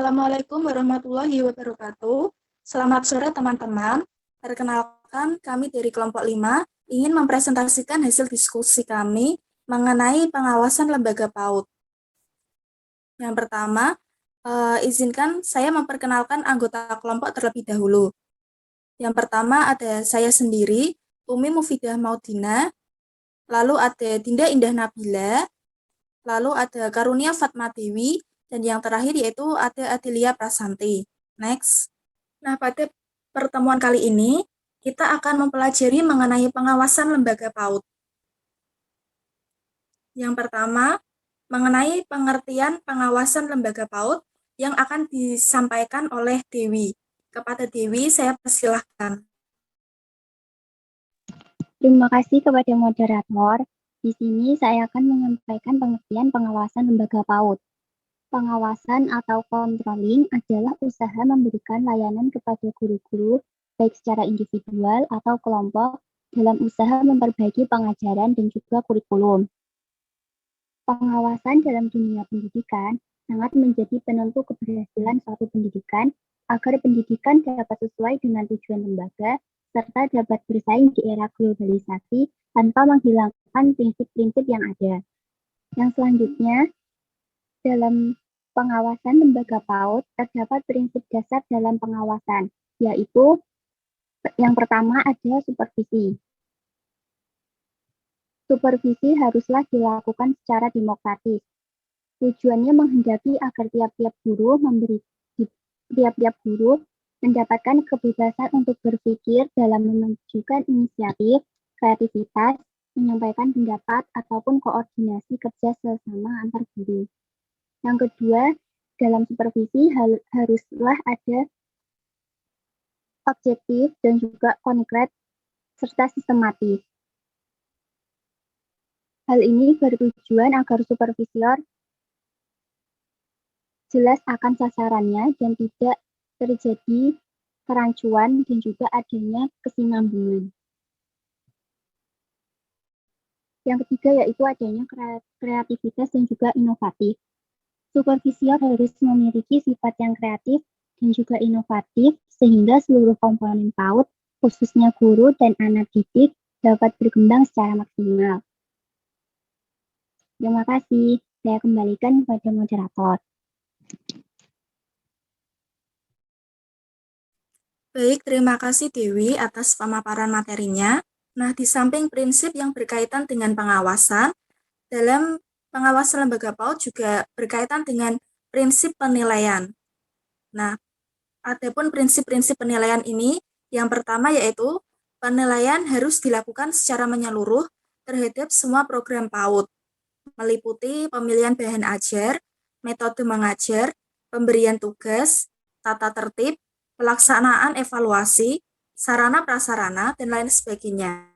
Assalamualaikum warahmatullahi wabarakatuh. Selamat sore teman-teman. Perkenalkan, kami dari kelompok 5 ingin mempresentasikan hasil diskusi kami mengenai pengawasan lembaga PAUD. Yang pertama, izinkan saya memperkenalkan anggota kelompok terlebih dahulu. Yang pertama ada saya sendiri, Umi Mufidah Maudina, lalu ada Dinda Indah Nabila, lalu ada Karunia Fatma Dewi, dan yang terakhir yaitu ada Adelia Prasanti. Next. Nah, pada pertemuan kali ini, kita akan mempelajari mengenai pengawasan lembaga PAUD. Yang pertama, mengenai pengertian pengawasan lembaga PAUD yang akan disampaikan oleh Dewi. Kepada Dewi, saya persilahkan. Terima kasih kepada moderator. Di sini saya akan menyampaikan pengertian pengawasan lembaga PAUD. Pengawasan atau controlling adalah usaha memberikan layanan kepada guru-guru, baik secara individual atau kelompok, dalam usaha memperbaiki pengajaran dan juga kurikulum. Pengawasan dalam dunia pendidikan sangat menjadi penentu keberhasilan suatu pendidikan agar pendidikan dapat sesuai dengan tujuan lembaga serta dapat bersaing di era globalisasi tanpa menghilangkan prinsip-prinsip yang ada. Yang selanjutnya, dalam pengawasan lembaga PAUD terdapat prinsip dasar dalam pengawasan, yaitu yang pertama ada supervisi. Supervisi haruslah dilakukan secara demokratis. Tujuannya menghendaki agar tiap-tiap guru mendapatkan kebebasan untuk berpikir dalam memajukan inisiatif, kreativitas, menyampaikan pendapat, ataupun koordinasi kerja sesama antar guru. Yang kedua, dalam supervisi haruslah ada objektif dan juga konkret serta sistematis. Hal ini bertujuan agar supervisor jelas akan sasarannya dan tidak terjadi kerancuan dan juga adanya kesinambungan. Yang ketiga yaitu adanya kreativitas dan juga inovatif. Supervisor harus memiliki sifat yang kreatif dan juga inovatif sehingga seluruh komponen PAUD, khususnya guru dan anak didik, dapat berkembang secara maksimal. Terima kasih. Saya kembalikan kepada moderator. Baik, terima kasih Dewi atas pemaparan materinya. Nah, di samping prinsip yang berkaitan dengan pengawasan, dalam pengawasan lembaga PAUD juga berkaitan dengan prinsip penilaian. Nah, adapun prinsip-prinsip penilaian ini, yang pertama yaitu penilaian harus dilakukan secara menyeluruh terhadap semua program PAUD, meliputi pemilihan bahan ajar, metode mengajar, pemberian tugas, tata tertib, pelaksanaan evaluasi, sarana prasarana, dan lain sebagainya.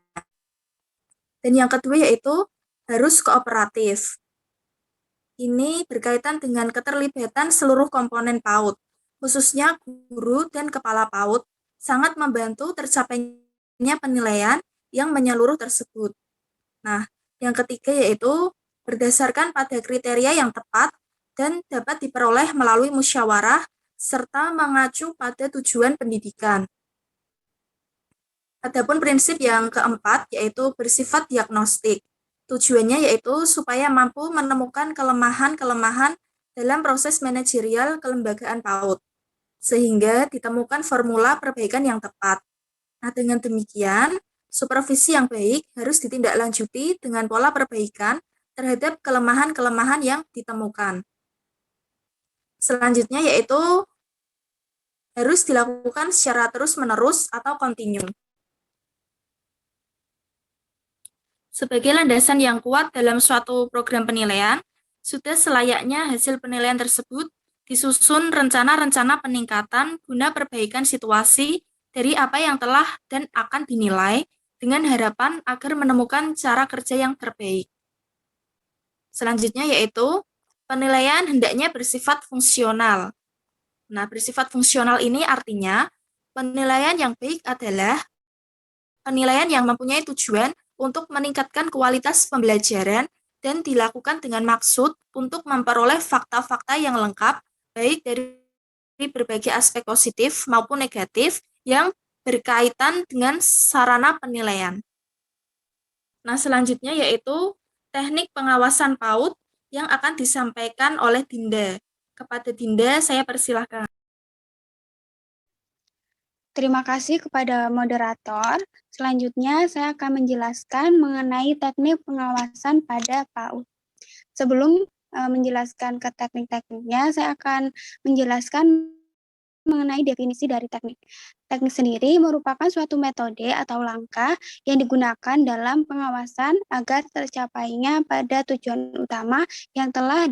Dan yang kedua yaitu harus kooperatif. Ini berkaitan dengan keterlibatan seluruh komponen PAUD, khususnya guru dan kepala PAUD, sangat membantu tercapainya penilaian yang menyeluruh tersebut. Nah, yang ketiga yaitu berdasarkan pada kriteria yang tepat dan dapat diperoleh melalui musyawarah serta mengacu pada tujuan pendidikan. Adapun prinsip yang keempat yaitu bersifat diagnostik. Tujuannya yaitu supaya mampu menemukan kelemahan-kelemahan dalam proses manajerial kelembagaan PAUD, sehingga ditemukan formula perbaikan yang tepat. Nah, dengan demikian, supervisi yang baik harus ditindaklanjuti dengan pola perbaikan terhadap kelemahan-kelemahan yang ditemukan. Selanjutnya yaitu harus dilakukan secara terus-menerus atau kontinu. Sebagai landasan yang kuat dalam suatu program penilaian, sudah selayaknya hasil penilaian tersebut disusun rencana-rencana peningkatan guna perbaikan situasi dari apa yang telah dan akan dinilai dengan harapan agar menemukan cara kerja yang terbaik. Selanjutnya yaitu penilaian hendaknya bersifat fungsional. Nah, bersifat fungsional ini artinya penilaian yang baik adalah penilaian yang mempunyai tujuan untuk meningkatkan kualitas pembelajaran dan dilakukan dengan maksud untuk memperoleh fakta-fakta yang lengkap baik dari berbagai aspek positif maupun negatif yang berkaitan dengan sarana penilaian. Nah, selanjutnya yaitu teknik pengawasan PAUD yang akan disampaikan oleh Dinda. Kepada Dinda, saya persilahkan. Terima kasih kepada moderator. Selanjutnya, saya akan menjelaskan mengenai teknik pengawasan pada PAUD. Sebelum menjelaskan ke teknik-tekniknya, saya akan menjelaskan mengenai definisi dari teknik. Teknik sendiri merupakan suatu metode atau langkah yang digunakan dalam pengawasan agar tercapainya pada tujuan utama yang telah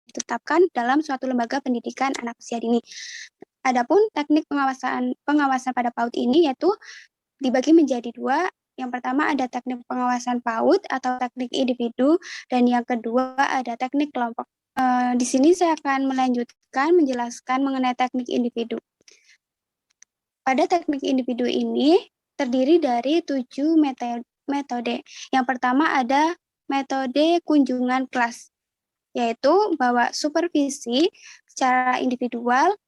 ditetapkan dalam suatu lembaga pendidikan anak usia dini. Adapun teknik pengawasan pada PAUD ini yaitu dibagi menjadi dua. Yang pertama ada teknik pengawasan PAUD atau teknik individu, dan yang kedua ada teknik kelompok. Di sini saya akan melanjutkan menjelaskan mengenai teknik individu. Pada teknik individu ini terdiri dari 7 metode. Yang pertama ada metode kunjungan kelas, yaitu bahwa supervisi secara individual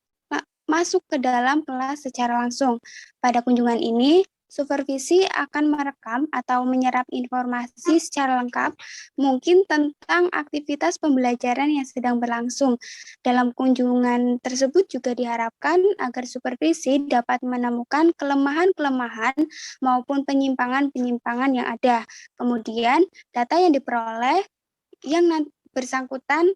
masuk ke dalam kelas secara langsung. Pada kunjungan ini, supervisi akan merekam atau menyerap informasi secara lengkap, mungkin tentang aktivitas pembelajaran yang sedang berlangsung. Dalam kunjungan tersebut juga diharapkan agar supervisi dapat menemukan kelemahan-kelemahan maupun penyimpangan-penyimpangan yang ada. Kemudian, data yang diperoleh yang bersangkutan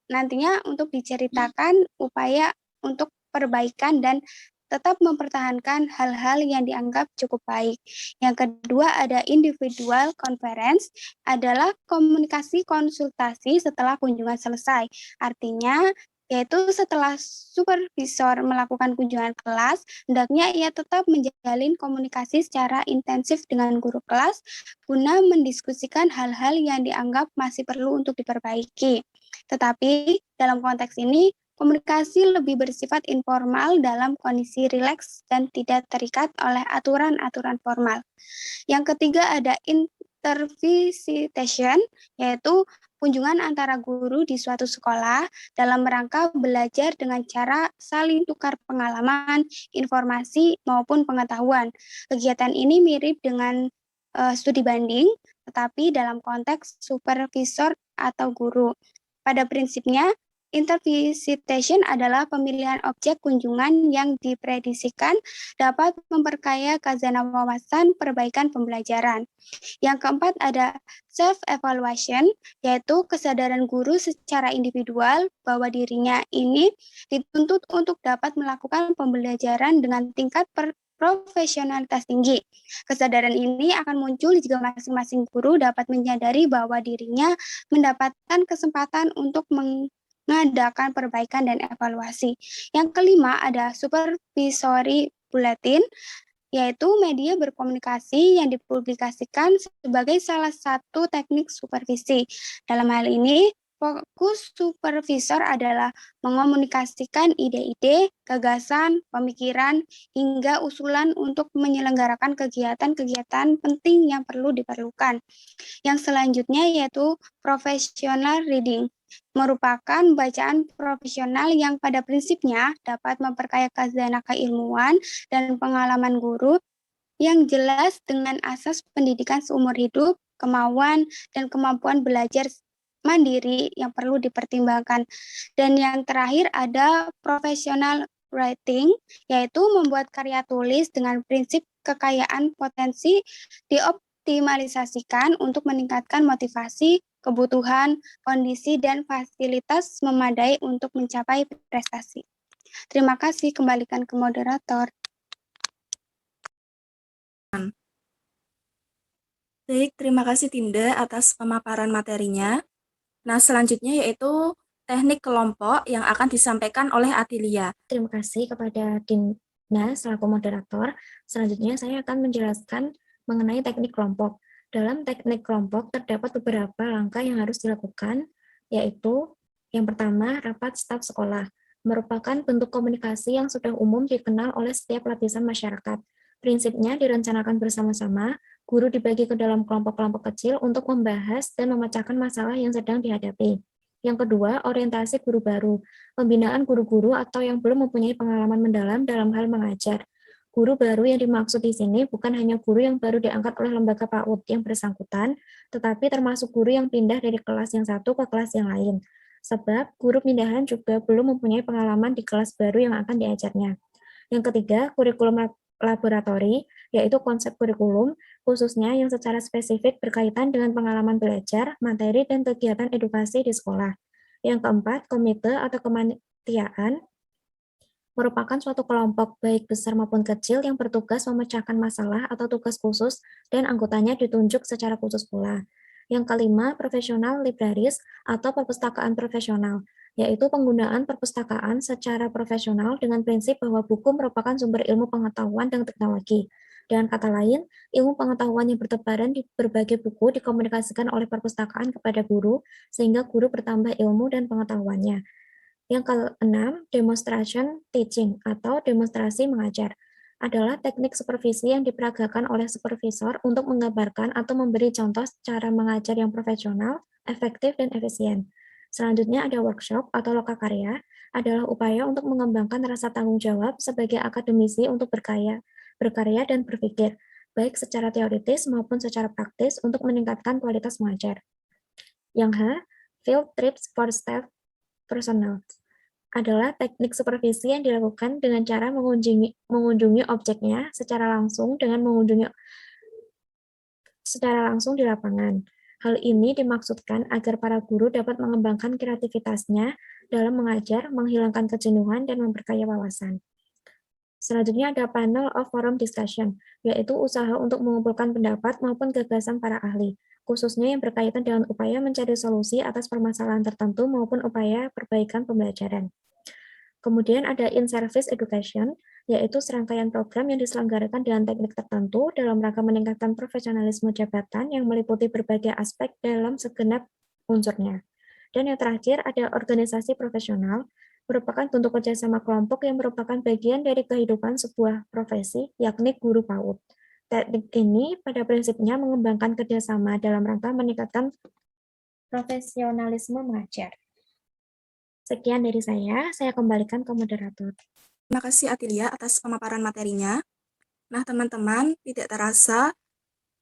nantinya untuk diceritakan upaya untuk perbaikan dan tetap mempertahankan hal-hal yang dianggap cukup baik. Yang kedua ada individual conference, adalah komunikasi konsultasi setelah kunjungan selesai. Artinya, yaitu setelah supervisor melakukan kunjungan kelas, hendaknya ia tetap menjalin komunikasi secara intensif dengan guru kelas guna mendiskusikan hal-hal yang dianggap masih perlu untuk diperbaiki. Tetapi dalam konteks ini, komunikasi lebih bersifat informal dalam kondisi rileks dan tidak terikat oleh aturan-aturan formal. Yang ketiga ada intervisitation, yaitu kunjungan antara guru di suatu sekolah dalam rangka belajar dengan cara saling tukar pengalaman, informasi, maupun pengetahuan. Kegiatan ini mirip dengan studi banding, tetapi dalam konteks supervisor atau guru. Pada prinsipnya, intervisitation adalah pemilihan objek kunjungan yang diprediksikan dapat memperkaya khazanah wawasan perbaikan pembelajaran. Yang keempat ada self-evaluation, yaitu kesadaran guru secara individual bahwa dirinya ini dituntut untuk dapat melakukan pembelajaran dengan tingkat profesionalitas tinggi. Kesadaran ini akan muncul jika masing-masing guru dapat menyadari bahwa dirinya mendapatkan kesempatan untuk mengadakan perbaikan dan evaluasi. Yang kelima ada supervisory bulletin, yaitu media berkomunikasi yang dipublikasikan sebagai salah satu teknik supervisi. Dalam hal ini, fokus supervisor adalah mengomunikasikan ide-ide, gagasan, pemikiran, hingga usulan untuk menyelenggarakan kegiatan-kegiatan penting yang perlu diperlukan. Yang selanjutnya yaitu professional reading, merupakan bacaan profesional yang pada prinsipnya dapat memperkaya khazanah keilmuan dan pengalaman guru yang jelas dengan asas pendidikan seumur hidup, kemauan, dan kemampuan belajar mandiri yang perlu dipertimbangkan. Dan yang terakhir ada professional writing, yaitu membuat karya tulis dengan prinsip kekayaan potensi dioptimalisasikan untuk meningkatkan motivasi, kebutuhan, kondisi, dan fasilitas memadai untuk mencapai prestasi. Terima kasih, kembalikan ke moderator. Baik, terima kasih Dinda atas pemaparan materinya. Nah, selanjutnya yaitu teknik kelompok yang akan disampaikan oleh Adilia. Terima kasih kepada Dina selaku moderator. Selanjutnya saya akan menjelaskan mengenai teknik kelompok. Dalam teknik kelompok terdapat beberapa langkah yang harus dilakukan, yaitu yang pertama, rapat staf sekolah. Merupakan bentuk komunikasi yang sudah umum dikenal oleh setiap lapisan masyarakat. Prinsipnya direncanakan bersama-sama, guru dibagi ke dalam kelompok-kelompok kecil untuk membahas dan memecahkan masalah yang sedang dihadapi. Yang kedua, orientasi guru baru, pembinaan guru-guru atau yang belum mempunyai pengalaman mendalam dalam hal mengajar. Guru baru yang dimaksud di sini bukan hanya guru yang baru diangkat oleh lembaga PAUD yang bersangkutan, tetapi termasuk guru yang pindah dari kelas yang satu ke kelas yang lain. Sebab guru pindahan juga belum mempunyai pengalaman di kelas baru yang akan diajarnya. Yang ketiga, kurikulum laboratori, yaitu konsep kurikulum, khususnya yang secara spesifik berkaitan dengan pengalaman belajar, materi, dan kegiatan edukasi di sekolah. Yang keempat, komite atau kepanitiaan, merupakan suatu kelompok baik besar maupun kecil yang bertugas memecahkan masalah atau tugas khusus dan anggotanya ditunjuk secara khusus pula. Yang kelima, profesional libraris atau perpustakaan profesional, yaitu penggunaan perpustakaan secara profesional dengan prinsip bahwa buku merupakan sumber ilmu pengetahuan dan teknologi. Dengan kata lain, ilmu pengetahuan yang bertebaran di berbagai buku dikomunikasikan oleh perpustakaan kepada guru, sehingga guru bertambah ilmu dan pengetahuannya. Yang keenam, demonstration teaching atau demonstrasi mengajar adalah teknik supervisi yang diperagakan oleh supervisor untuk menggambarkan atau memberi contoh cara mengajar yang profesional, efektif, dan efisien. Selanjutnya ada workshop atau lokakarya, adalah upaya untuk mengembangkan rasa tanggung jawab sebagai akademisi untuk berkarya dan berpikir, baik secara teoritis maupun secara praktis untuk meningkatkan kualitas mengajar. Yang H, field trips for staff personal adalah teknik supervisi yang dilakukan dengan cara mengunjungi objeknya secara langsung di lapangan. Hal ini dimaksudkan agar para guru dapat mengembangkan kreativitasnya dalam mengajar, menghilangkan kejenuhan, dan memperkaya wawasan. Selanjutnya ada panel of forum discussion, yaitu usaha untuk mengumpulkan pendapat maupun gagasan para ahli, khususnya yang berkaitan dengan upaya mencari solusi atas permasalahan tertentu maupun upaya perbaikan pembelajaran. Kemudian ada in-service education, yaitu serangkaian program yang diselenggarakan dengan teknik tertentu dalam rangka meningkatkan profesionalisme jabatan yang meliputi berbagai aspek dalam segenap unsurnya. Dan yang terakhir ada organisasi profesional, merupakan bentuk kerjasama kelompok yang merupakan bagian dari kehidupan sebuah profesi, yakni guru PAUD. Teknik ini pada prinsipnya mengembangkan kerjasama dalam rangka meningkatkan profesionalisme mengajar. Sekian dari saya kembalikan ke moderator. Terima kasih Atilia atas pemaparan materinya. Nah teman-teman, tidak terasa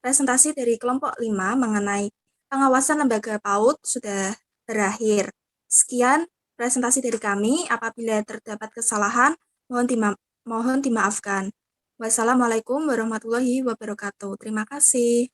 presentasi dari kelompok 5 mengenai pengawasan lembaga PAUD sudah berakhir. Sekian presentasi dari kami. Apabila terdapat kesalahan, mohon dimaafkan. Wassalamualaikum warahmatullahi wabarakatuh. Terima kasih.